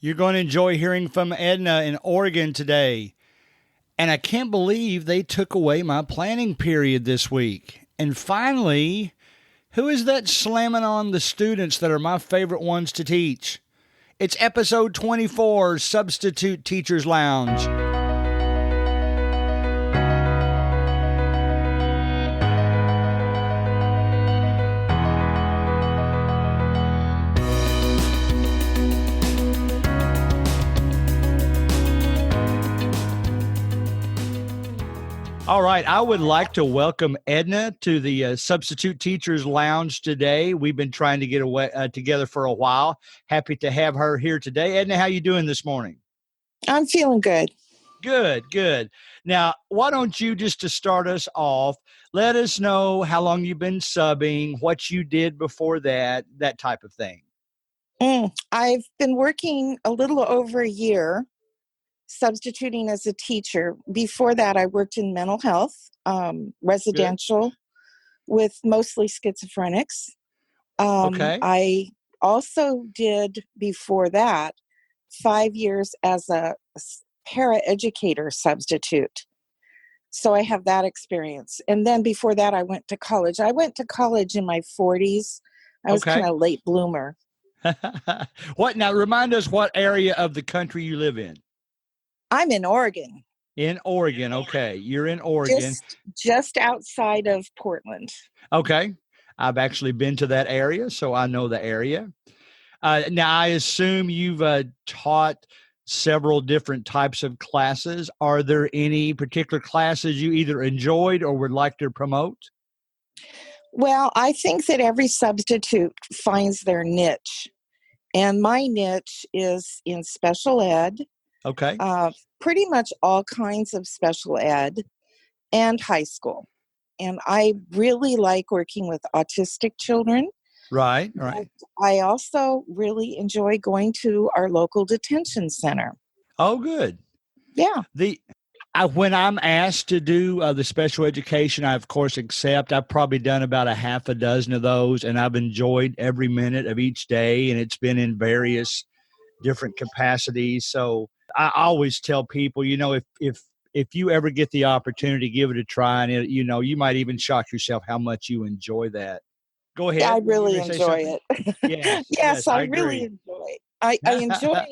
You're going to enjoy hearing from Edna in Oregon today. And I can't believe they took away my planning period this week. And finally, who is that slamming on the students that are my favorite ones to teach? It's episode 24, Substitute Teachers Lounge. All right, I would like to welcome Edna to the Substitute Teachers Lounge today. We've been trying to get away together for a while. Happy to have her here today. Edna, how you doing this morning? I'm feeling good. Good. Now, why don't you, just to start us off, let us know how long you've been subbing, what you did before that type of thing. I've been working a little over a year substituting as a teacher. Before that, I worked in mental health, residential, with mostly schizophrenics. Okay. I also did, before that, 5 years as a paraeducator substitute. So I have that experience. And then before that, I went to college. I went to college in my 40s. I was kind of late bloomer. Now, remind us what area of the country you live in. I'm in Oregon. In Oregon, okay. You're in Oregon. Just outside of Portland. Okay. I've actually been to that area, so I know the area. Now, I assume you've taught several different types of classes. Are there any particular classes you either enjoyed or would like to promote? Well, I think that every substitute finds their niche. And my niche is in special ed. Okay. Pretty much all kinds of special ed and high school. And I really like working with autistic children. Right. I also really enjoy going to our local detention center. Oh, good. Yeah. When I'm asked to do the special education, I, of course, accept. I've probably done about a half a dozen of those, and I've enjoyed every minute of each day, and it's been in various different capacities. So I always tell people, if you ever get the opportunity, give it a try, and you might even shock yourself how much you enjoy that. Go ahead. Yeah, I really enjoy it. Yes, I really enjoy it. I enjoy.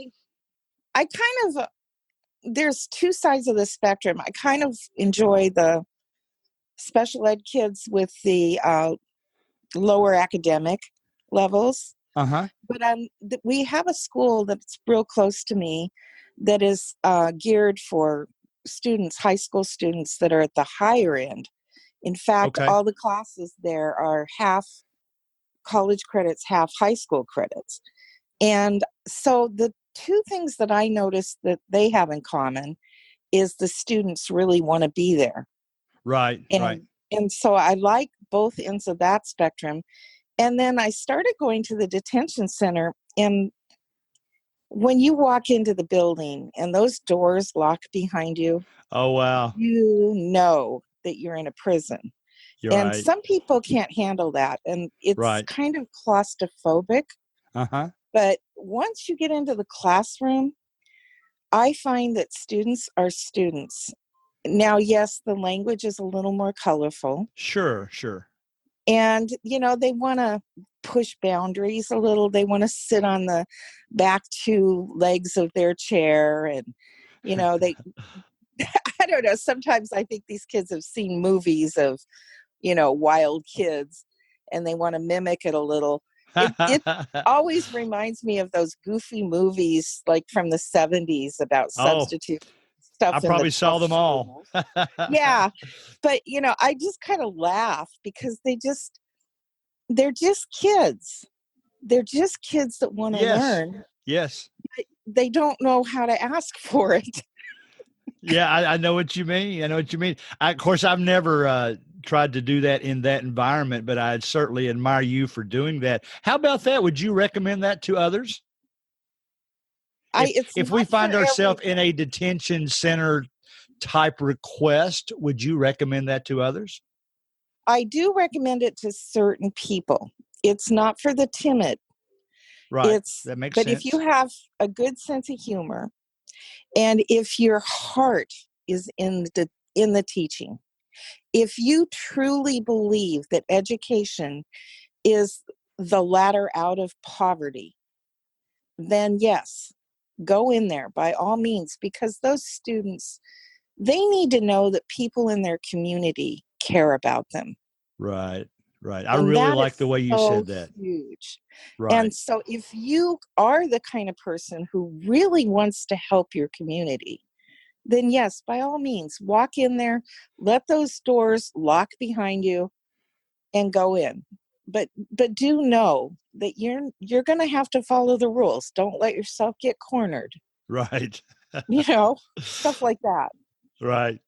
There's two sides of the spectrum. I kind of enjoy the special ed kids with the lower academic levels. Uh-huh. But we have a school that's real close to me that is geared for students, high school students that are at the higher end. In fact, all the classes there are half college credits, half high school credits. And so the two things that I noticed that they have in common is the students really want to be there. Right. And so I like both ends of that spectrum. And then I started going to the detention center, and when you walk into the building and those doors lock behind you, oh wow, you know that you're in a prison. And some people can't handle that, and it's kind of claustrophobic. Uh-huh. But once you get into the classroom, I find that students are students. Now, yes, the language is a little more colorful. Sure. And, they want to push boundaries a little. They want to sit on the back two legs of their chair. And, they, I don't know, sometimes I think these kids have seen movies of, wild kids, and they want to mimic it a little. It always reminds me of those goofy movies like from the 70s about substitute stuff. I probably saw them all. Yeah. But, I just kind of laugh because they're just kids. They're just kids that want to learn. Yes. But they don't know how to ask for it. Yeah, I know what you mean. Of course, I've never tried to do that in that environment, but I'd certainly admire you for doing that. How about that? Would you recommend that to others? If we find ourselves in a detention center type request, would you recommend that to others? I do recommend it to certain people. It's not for the timid. Right. That makes But if you sense. have a good sense of humor, and if your heart is in the teaching, if you truly believe that education is the ladder out of poverty, then yes, go in there by all means, because those students, they need to know that people in their community care about them. Right. Right. I And really that like is the way you so said that. huge. And Right. so if you are the kind of person who really wants to help your community, then yes, by all means, walk in there, let those doors lock behind you and go in. But do know that you're going to have to follow the rules. Don't let yourself get cornered. Right. Stuff like that. Right.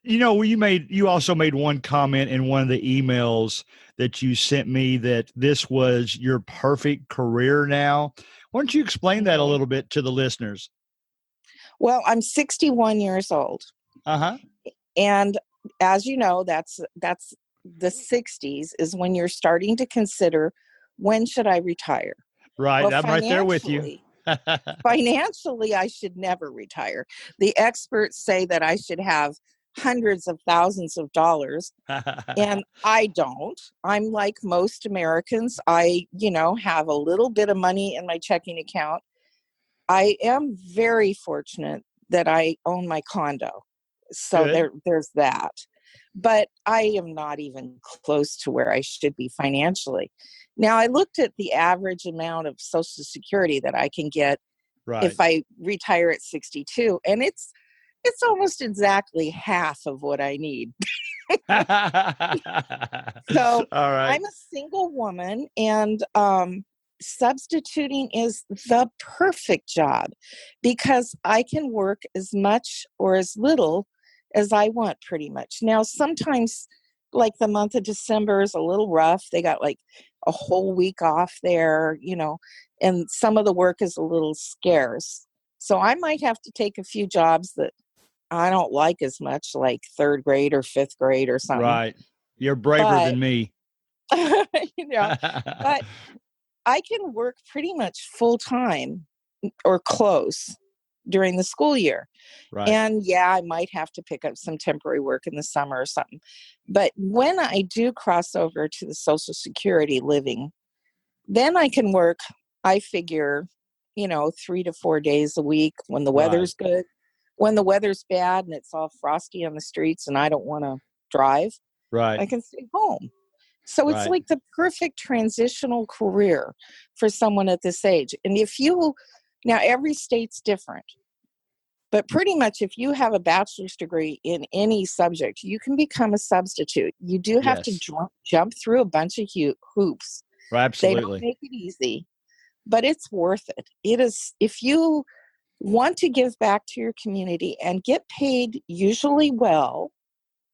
You also made one comment in one of the emails that you sent me that this was your perfect career now. Why don't you explain that a Mhm. little bit to the listeners? Well, I'm 61 years old. Uh-huh. And as you know, that's the 60s is when you're starting to consider, when should I retire? Well, Right. I'm right there with you. financially, I should never retire. The experts say that I should have hundreds of thousands of dollars, and I don't. I'm like most Americans. Have a little bit of money in my checking account. I am very fortunate that I own my condo. So Good. there's that. But I am not even close to where I should be financially. Now, I looked at the average amount of Social Security that I can get if Right. I retire at 62, and it's almost exactly half of what I need. All So right. I'm a single woman, and substituting is the perfect job because I can work as much or as little as I want, pretty much. Now, sometimes, like the month of December is a little rough. They got like a whole week off there, and some of the work is a little scarce. So I might have to take a few jobs that I don't like as much, like third grade or fifth grade or something. Right. You're braver But than me. you know, but I can work pretty much full time or close during the school year. Right. And yeah, I might have to pick up some temporary work in the summer or something. But when I do cross over to the Social Security living, then I can work, I figure, 3 to 4 days a week when the Right. weather's good. When the weather's bad and it's all frosty on the streets and I don't want to drive, Right. I can stay home. So it's Right. like the perfect transitional career for someone at this age. And now every state's different, but pretty much if you have a bachelor's degree in any subject, you can become a substitute. You do have to Yes. jump through a bunch of hoops. They don't Absolutely. make it easy, but it's worth it. It is, if you want to give back to your community and get paid usually well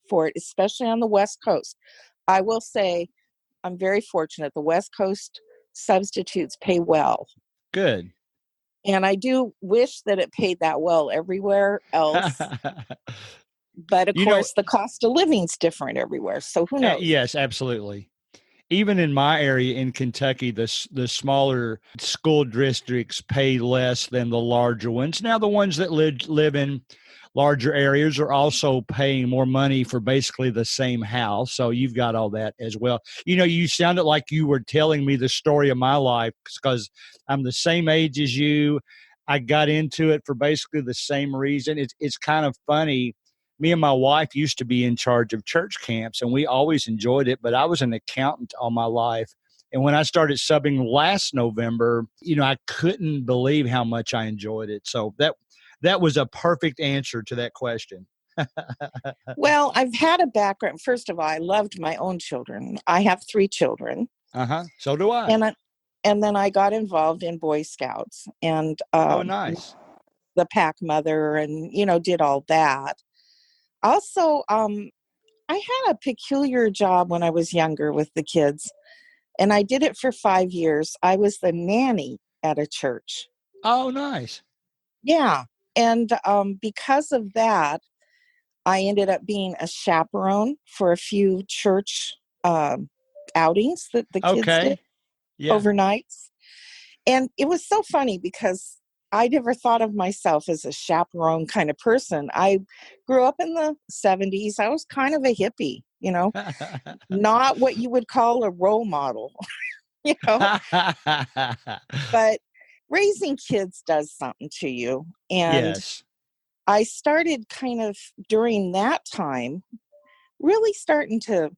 for it, especially on the West Coast. I will say I'm very fortunate. The West Coast substitutes pay well. Good. And I do wish that it paid that well everywhere else. But of you know, course, the cost of living's different everywhere. So who knows? yes, absolutely. Even in my area in Kentucky, the smaller school districts pay less than the larger ones. Now, the ones that live in larger areas are also paying more money for basically the same house. So you've got all that as well. You sounded like you were telling me the story of my life because I'm the same age as you. I got into it for basically the same reason. It's kind of funny. Me and my wife used to be in charge of church camps and we always enjoyed it, but I was an accountant all my life. And when I started subbing last November, I couldn't believe how much I enjoyed it. So that was a perfect answer to that question. Well, I've had a background. First of all, I loved my own children. I have 3 children. Uh-huh. So do I. And and then I got involved in Boy Scouts and Oh, nice. the pack mother and, did all that. Also, I had a peculiar job when I was younger with the kids, and I did it for 5 years. I was the nanny at a church. Oh, nice. Yeah. And because of that, I ended up being a chaperone for a few church outings that the kids did Okay. Yeah. overnights. And it was so funny because I never thought of myself as a chaperone kind of person. I grew up in the 70s. I was kind of a hippie, not what you would call a role model, you know, but raising kids does something to you. And Yes. I started kind of during that time really starting to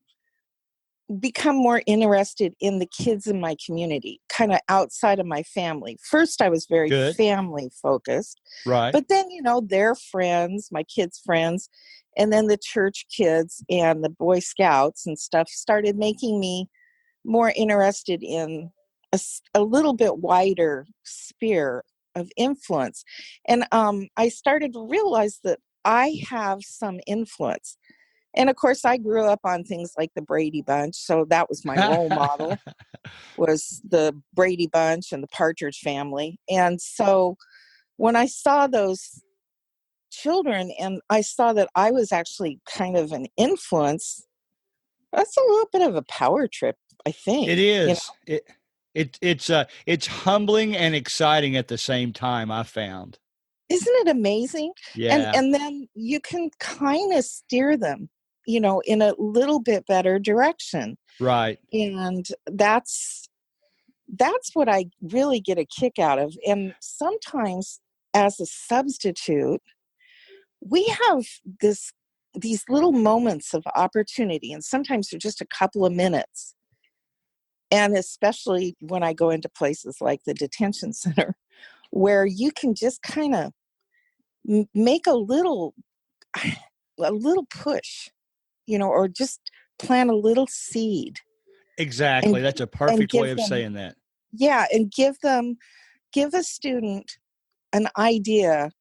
become more interested in the kids in my community, kind of outside of my family. First, I was very Good. family focused, Right. but then, their friends, my kids' friends, and then the church kids and the Boy Scouts and stuff started making me more interested in a little bit wider sphere of influence. And I started to realize that I have some influence. And of course, I grew up on things like the Brady Bunch. So that was my role model, was the Brady Bunch and the Partridge Family. And so when I saw those children and I saw that I was actually kind of an influence, that's a little bit of a power trip, I think. It is. It's humbling and exciting at the same time, I found. Isn't it amazing? And Yeah. and then you can kind of steer them, in a little bit better direction. Right. And that's what I really get a kick out of. And sometimes as a substitute, we have these little moments of opportunity, and sometimes they're just a couple of minutes. And especially when I go into places like the detention center, where you can just kind of make a little push, or just plant a little seed Exactly. and That's a and perfect way give of them, saying that. yeah, and give a student an idea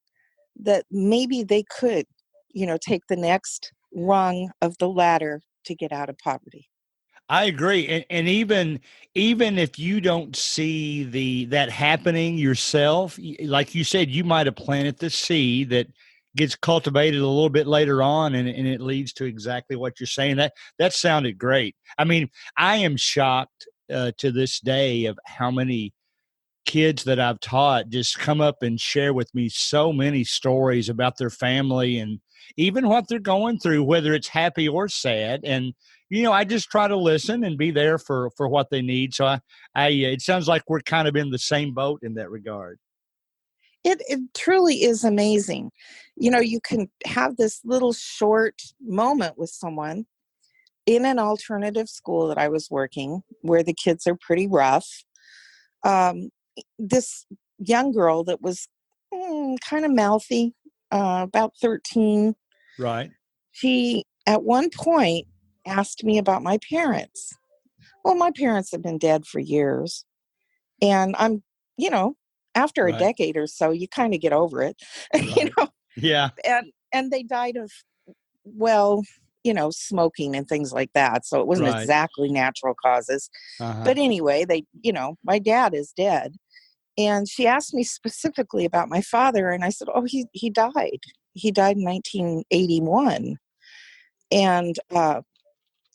that maybe they could, take the next rung of the ladder to get out of poverty. I agree. And even if you don't see that happening yourself, like you said, you might have planted the seed that gets cultivated a little bit later on, and it leads to exactly what you're saying. That sounded great. I mean, I am shocked to this day of how many kids that I've taught just come up and share with me so many stories about their family and even what they're going through, whether it's happy or sad. And I just try to listen and be there for what they need. So it sounds like we're kind of in the same boat in that regard. It truly is amazing. You can have this little short moment with someone in an alternative school that I was working, where the kids are pretty rough. Um, this young girl that was kind of mouthy, about 13, Right. she at one point asked me about my parents. Well, my parents have been dead for years, and you know, after a Right. decade or so, you kind of get over it, you Right. know, Yeah. and they died of, well, smoking and things like that. So it wasn't Right. exactly natural causes. Uh-huh. But anyway, my dad is dead. And she asked me specifically about my father. And I said, oh, he died. He died in 1981. And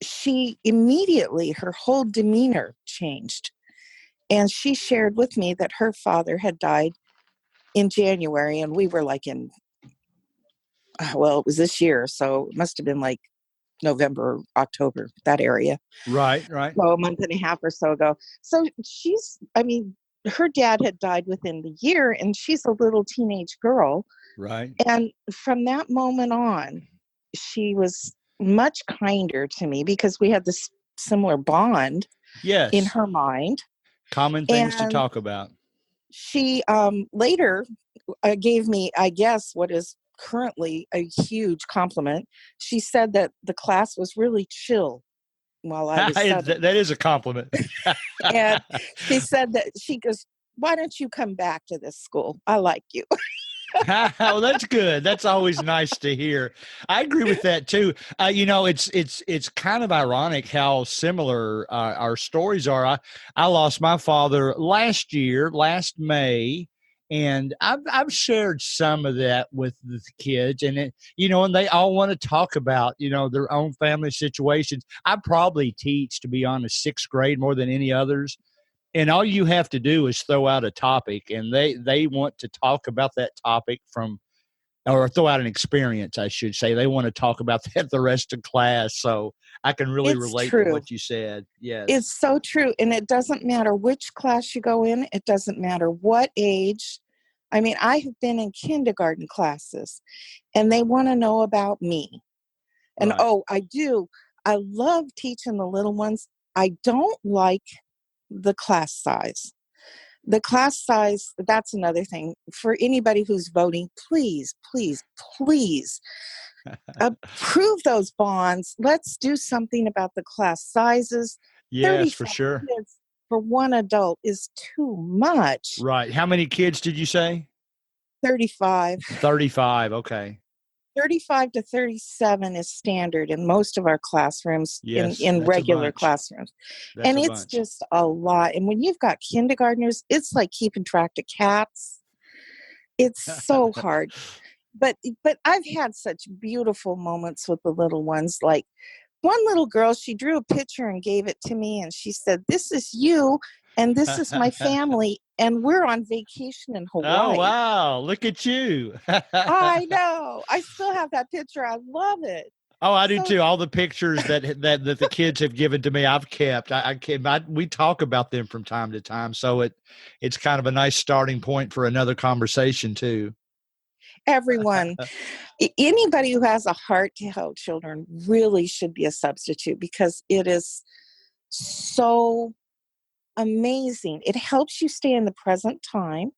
she immediately, her whole demeanor changed. And she shared with me that her father had died in January. And we were like well, it was this year. So it must have been like November, October, that area. Right. Right. So a month and a half or so ago. So her dad had died within the year, and she's a little teenage girl. Right. And from that moment on, she was much kinder to me because we had this similar bond in Yes. her mind. Common things to And talk about. she later gave me, I guess, what is currently a huge compliment. She said that the class was really chill while I was subbing. That is a compliment. And she said that she goes, why don't you come back to this school? I like you. Well, that's good. That's always nice to hear. I agree with that too. It's kind of ironic how similar our stories are. I lost my father last May, and I've shared some of that with the kids, and and they all want to talk about their own family situations. I probably teach, to be honest, sixth grade more than any others. And all you have to do is throw out a topic, and they want to talk about that topic from, or throw out an experience, I should say. They want to talk about that the rest of class. So I can really It's relate to true. what you said. Yes. It's so true. And it doesn't matter which class you go in. It doesn't matter what age. I mean, I have been in kindergarten classes and they want to know about me. And Right. I do. I love teaching the little ones. I don't like the class size. The class size, that's another thing. For anybody who's voting, please, please, please approve those bonds. Let's do something about the class sizes. Yes, for 35 sure. kids for one adult is too much. Right. How many kids did you say? 35. 35. Okay. 35 to 37 is standard in most of our classrooms, Yes, in that's a regular bunch. classrooms. That's And a it's bunch. just a lot. And when you've got kindergartners, it's like keeping track of cats. It's so hard. But I've had such beautiful moments with the little ones. Like one little girl, she drew a picture and gave it to me, and she said, "This is you, and this is my family, and we're on vacation in Oh, Hawaii." wow. Look at you. I know. I still have that picture. I love it. Oh, I do So too. All the pictures that the kids have given to me, I've kept. I can. We talk about them from time to time, so it's kind of a nice starting point for another conversation too. everyone, anybody who has a heart to help children really should be a substitute because it is so amazing. It helps you stay in the present time.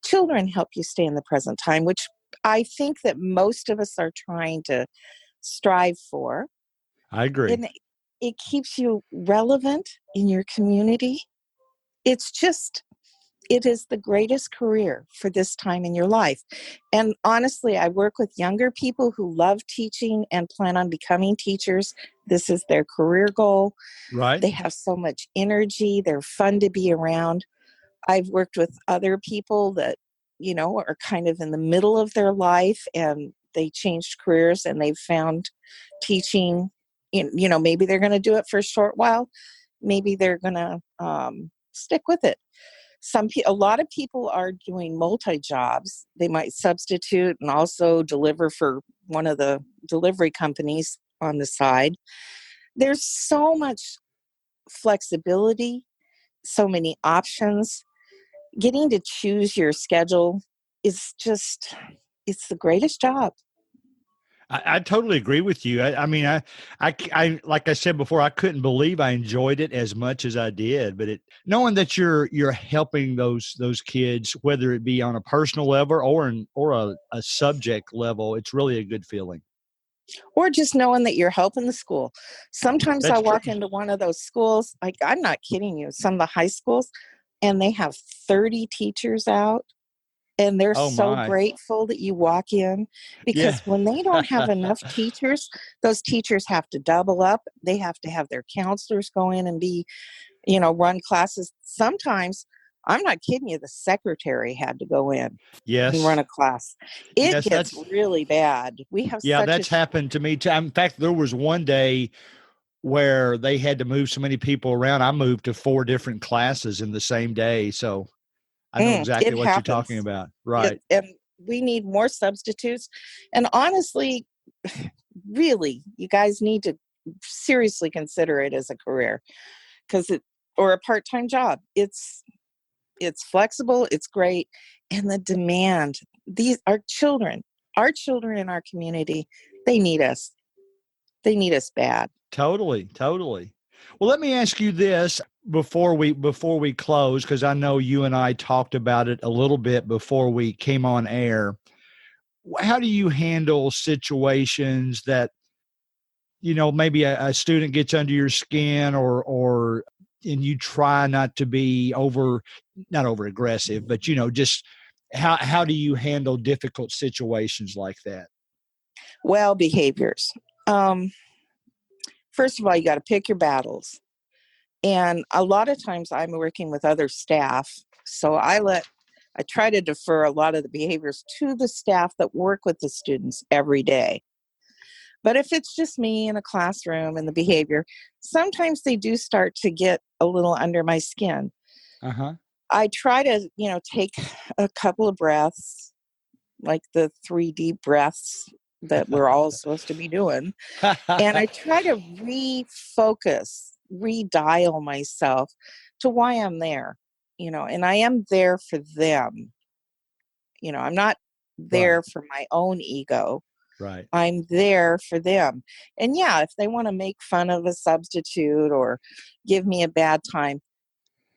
Children help you stay in the present time, which I think that most of us are trying to strive for. I agree. And it keeps you relevant in your community. It's just, it is the greatest career for this time in your life. And honestly, I work with younger people who love teaching and plan on becoming teachers. This is their career goal. Right. They have so much energy. They're fun to be around. I've worked with other people that, are kind of in the middle of their life and they changed careers and they've found teaching. Maybe they're going to do it for a short while. Maybe they're going to stick with it. A lot of people are doing multi jobs. They might substitute and also deliver for one of the delivery companies on the side. There's so much flexibility, so many options. Getting to choose your schedule is just, it's the greatest job. I totally agree with you. I mean, like I said before, I couldn't believe I enjoyed it as much as I did. But knowing that you're helping those kids, whether it be on a personal level or a subject level, it's really a good feeling. Or just knowing that you're helping the school. Sometimes I That's true. walk into one of those schools, like I'm not kidding you, some of the high schools, and they have 30 teachers out. And they're Oh so my, grateful that you walk in yeah, because when they don't have enough teachers, those teachers have to double up. They have to have their counselors go in and run classes. Sometimes, I'm not kidding you, the secretary had to go in and run yes, a class. It yes. gets really bad. We have Yeah, such a that's happened to me too. In fact, there was one day where they had to move so many people around. I moved to 4 different classes in the same day, so I know exactly it what you're talking happens. about. Right. And we need more substitutes. And honestly, really, you guys need to seriously consider it as a career or a part-time job. It's flexible, it's great, and the demand. These are children. Our children in our community, they need us. They need us bad. Totally, totally. Well, let me ask you this before we close, because I know you and I talked about it a little bit before we came on air. How do you handle situations that, maybe a student gets under your skin, or and you try not to be not over aggressive, but just how do you handle difficult situations like that? Well, behaviors. Um, First of all, you got to pick your battles. And a lot of times I'm working with other staff. So I try to defer a lot of the behaviors to the staff that work with the students every day. But if it's just me in a classroom and the behavior, sometimes they do start to get a little under my skin. Uh-huh. I try to, take a couple of breaths, like the 3 deep breaths that we're all supposed to be doing. And I try to refocus, redial myself to why I'm there, and I am there for them. I'm not Right. there for my own ego. Right. I'm there for them. And yeah, if they want to make fun of a substitute or give me a bad time,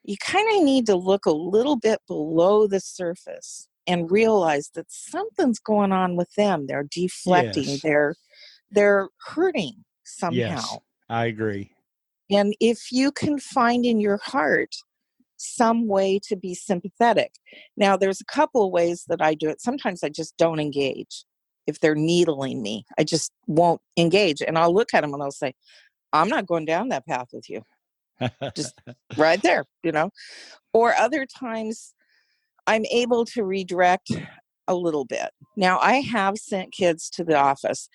you kind of need to look a little bit below the surface and realize that something's going on with them. They're deflecting, Yes. they're hurting somehow. Yes. I agree. And if you can find in your heart some way to be sympathetic. Now, there's a couple of ways that I do it. Sometimes I just don't engage. If they're needling me, I just won't engage. And I'll look at them and I'll say, I'm not going down that path with you. Just right there, Or other times I'm able to redirect a little bit. Now, I have sent kids to the office.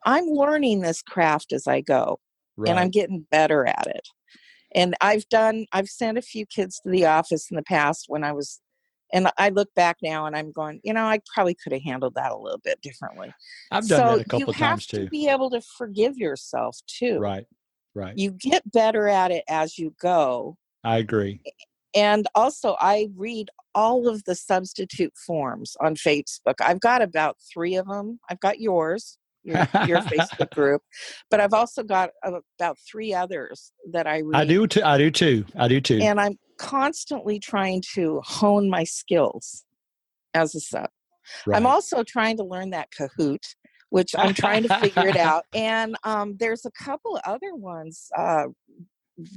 I'm learning this craft as I go, and I'm Right. getting better at it. And I've sent a few kids to the office in the past and I look back now and I'm going, I probably could have handled that a little bit differently. I've done that So a you couple of have times to too. be able to forgive yourself too. Right. Right. You get better at it as you go. I agree. And also, I read all of the substitute forms on Facebook. I've got about 3 of them. I've got your Facebook group, but I've also got about 3 others that I I read. do too. I do too. I do too. And I'm constantly trying to hone my skills as a sub. I'm Right. also trying to learn that Kahoot, which I'm trying to figure it out. And there's a couple other ones.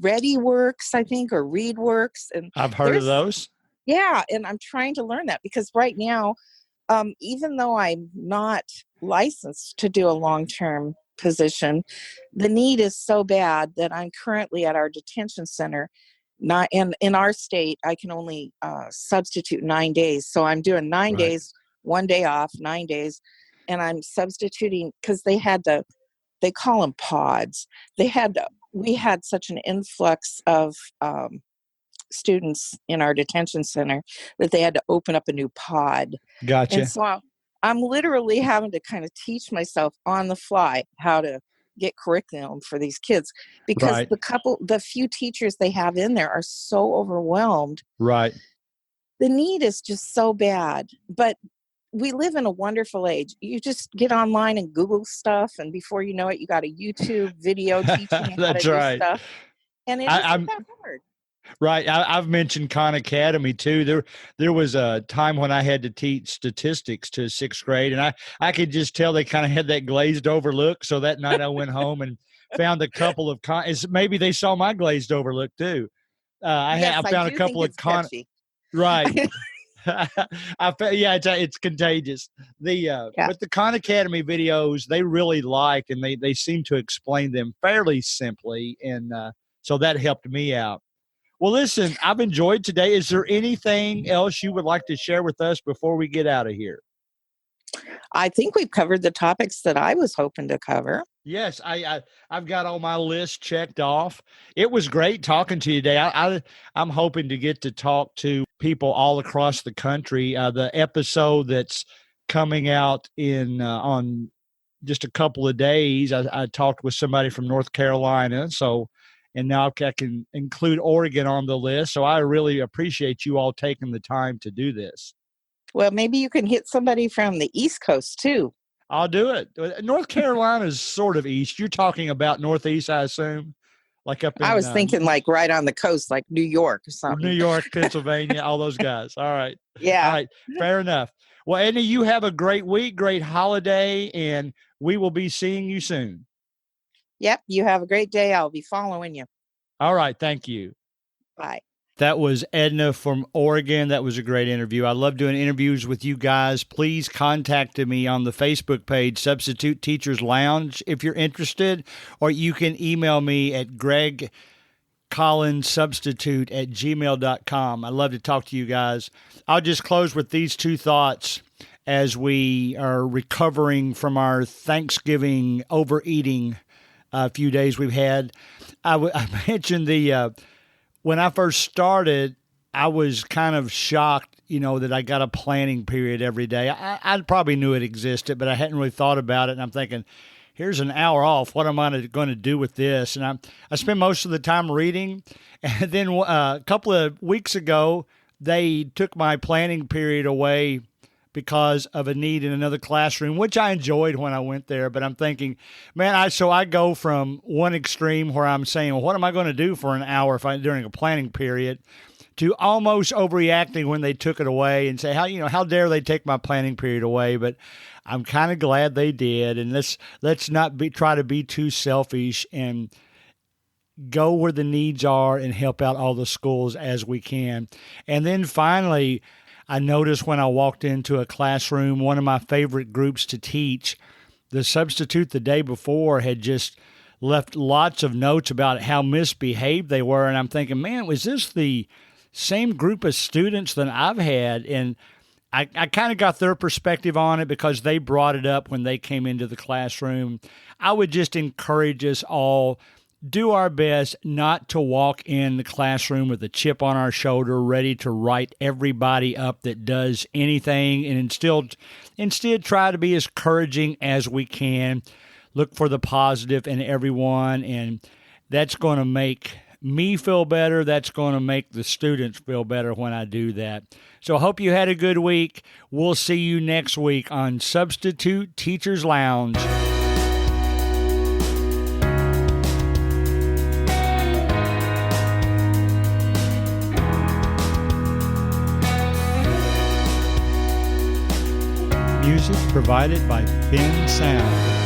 ReadyWorks, I think, or ReadWorks. And I've heard of there's, those. yeah, and I'm trying to learn that because right now, even though I'm not licensed to do a long-term position, the need is so bad that I'm currently at our detention center. Not in our state, I can only substitute 9 days. So I'm doing 9 Right. days, 1 day off, 9 days, and I'm substituting because they call them pods. We had such an influx of students in our detention center that they had to open up a new pod. And Gotcha. so I'm literally having to kind of teach myself on the fly how to get curriculum for these kids because Right. the few teachers they have in there are so overwhelmed. Right. The need is just so bad. But we live in a wonderful age. You just get online and Google stuff, and before you know it, you got a YouTube video teaching you how to That's do right. stuff. And it isn't I'm that hard. right. I've mentioned Khan Academy too. There was a time when I had to teach statistics to 6th grade, and I could just tell they kind of had that glazed over look. So that night I went home and found a couple of maybe they saw my glazed over look too. Yes, I I found a do think couple of it's catchy. right. Yeah, it's contagious. Yeah. But the Khan Academy videos they really like, and they seem to explain them fairly simply, and so that helped me out. Well, listen, I've enjoyed today. Is there anything else you would like to share with us before we get out of here? I think we've covered the topics that I was hoping to cover. Yes, I've got all my lists checked off. It was great talking to you today. I'm hoping to get to talk to people all across the country. The episode that's coming out in on just a couple of days, I talked with somebody from North Carolina, and now I can include Oregon on the list. So I really appreciate you all taking the time to do this. Well, maybe you can hit somebody from the East Coast too. I'll do it. North Carolina is sort of east. You're talking about northeast, I assume, like up I in was thinking like right on the coast, like New York or New something. York, Pennsylvania, all those guys. All right. All Yeah. right. Fair enough. Well, Edna, you have a great week, great holiday, and we will be seeing you soon. Yep. You have a great day. I'll be following you. All right. Thank you. Bye. That was Edna from Oregon. That was a great interview. I love doing interviews with you guys. Please contact me on the Facebook page, Substitute Teachers Lounge, if you're interested, or you can email me at gregcollinssubstitute@gmail.com. I love to talk to you guys. I'll just close with these 2 thoughts as we are recovering from our Thanksgiving overeating few days we've had. I mentioned when I first started, I was kind of shocked, that I got a planning period every day. I probably knew it existed, but I hadn't really thought about it. And I'm thinking, here's an hour off. What am I going to do with this? And I spend most of the time reading. And then a couple of weeks ago, they took my planning period away because of a need in another classroom, which I enjoyed when I went there. But I'm thinking, man, I go from one extreme where I'm saying, well, what am I going to do for an hour during a planning period, to almost overreacting when they took it away and say, how dare they take my planning period away? But I'm kind of glad they did. And let's not try to be too selfish and go where the needs are and help out all the schools as we can. And then finally, I noticed when I walked into a classroom, one of my favorite groups to teach, the substitute the day before had just left lots of notes about how misbehaved they were. And I'm thinking, man, was this the same group of students that I've had? And I kind of got their perspective on it because they brought it up when they came into the classroom. I would just encourage us all, do our best not to walk in the classroom with a chip on our shoulder, ready to write everybody up that does anything, and instead try to be as encouraging as we can. Look for the positive in everyone, and that's going to make me feel better. That's going to make the students feel better when I do that. So I hope you had a good week. We'll see you next week on Substitute Teachers Lounge. Music provided by Ben Sound.